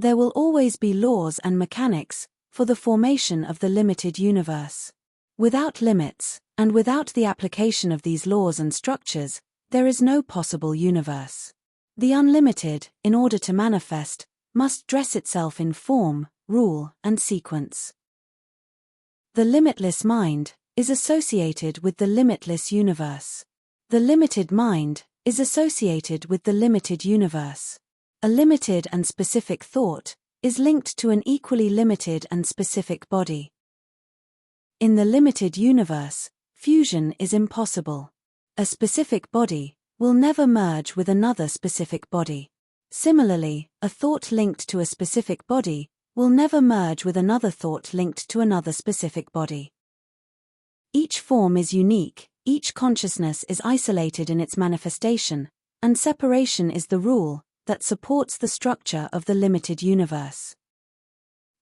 There will always be laws and mechanics for the formation of the limited universe. Without limits, and without the application of these laws and structures, there is no possible universe. The unlimited, in order to manifest, must dress itself in form, rule, and sequence. The limitless mind is associated with the limitless universe. The limited mind is associated with the limited universe. A limited and specific thought is linked to an equally limited and specific body. In the limited universe, fusion is impossible. A specific body will never merge with another specific body. Similarly, a thought linked to a specific body will never merge with another thought linked to another specific body. Each form is unique, each consciousness is isolated in its manifestation, and separation is the rule that supports the structure of the limited universe.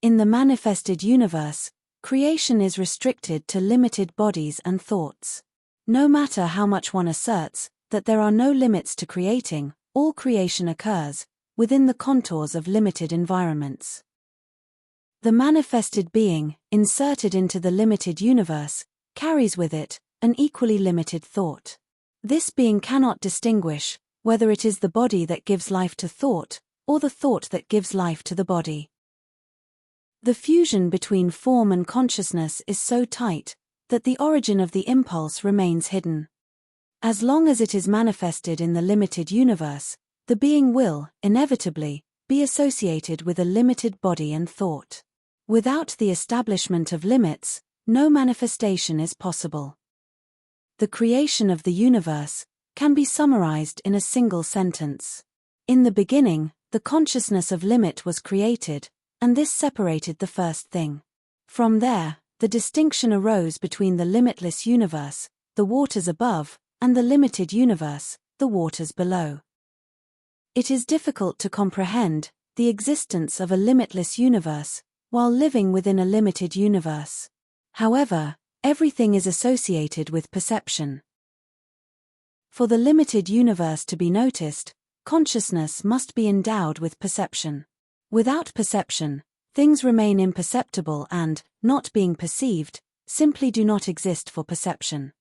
In the manifested universe, creation is restricted to limited bodies and thoughts. No matter how much one asserts that there are no limits to creating, all creation occurs within the contours of limited environments. The manifested being, inserted into the limited universe, carries with it an equally limited thought. This being cannot distinguish whether it is the body that gives life to thought, or the thought that gives life to the body. The fusion between form and consciousness is so tight that the origin of the impulse remains hidden. As long as it is manifested in the limited universe, the being will, inevitably, be associated with a limited body and thought. Without the establishment of limits, no manifestation is possible. The creation of the universe can be summarized in a single sentence. In the beginning, the consciousness of limit was created, and this separated the first thing. From there, the distinction arose between the limitless universe, the waters above, and the limited universe, the waters below. It is difficult to comprehend the existence of a limitless universe while living within a limited universe. However, everything is associated with perception. For the limited universe to be noticed, consciousness must be endowed with perception. Without perception, things remain imperceptible and, not being perceived, simply do not exist for perception.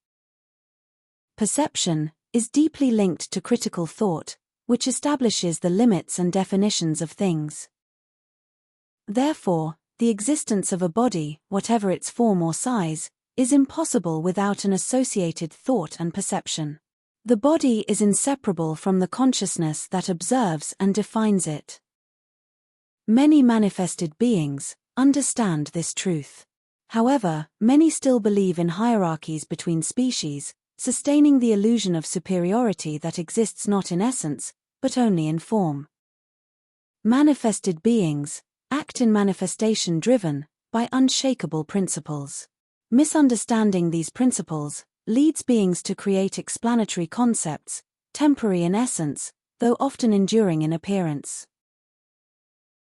Perception is deeply linked to critical thought, which establishes the limits and definitions of things. Therefore, the existence of a body, whatever its form or size, is impossible without an associated thought and perception. The body is inseparable from the consciousness that observes and defines it. Many manifested beings understand this truth. However, many still believe in hierarchies between species, sustaining the illusion of superiority that exists not in essence, but only in form. Manifested beings act in manifestation driven by unshakable principles. Misunderstanding these principles leads beings to create explanatory concepts, temporary in essence, though often enduring in appearance.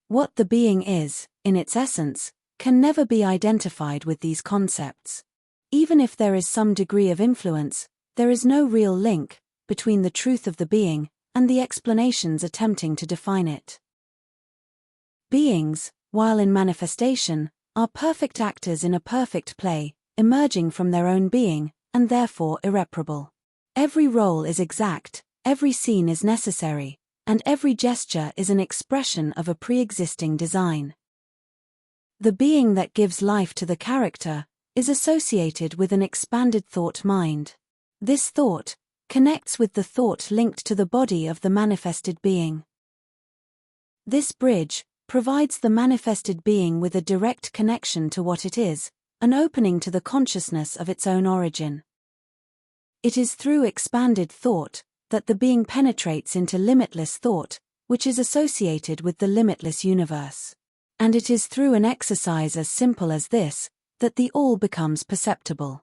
What the being is, in its essence, can never be identified with these concepts. Even if there is some degree of influence, there is no real link between the truth of the being and the explanations attempting to define it. Beings, while in manifestation, are perfect actors in a perfect play, emerging from their own being, and therefore irreparable. Every role is exact, every scene is necessary, and every gesture is an expression of a pre-existing design. The being that gives life to the character is associated with an expanded thought mind. This thought connects with the thought linked to the body of the manifested being. This bridge provides the manifested being with a direct connection to what it is, an opening to the consciousness of its own origin. It is through expanded thought that the being penetrates into limitless thought, which is associated with the limitless universe. And it is through an exercise as simple as this that the all becomes perceptible.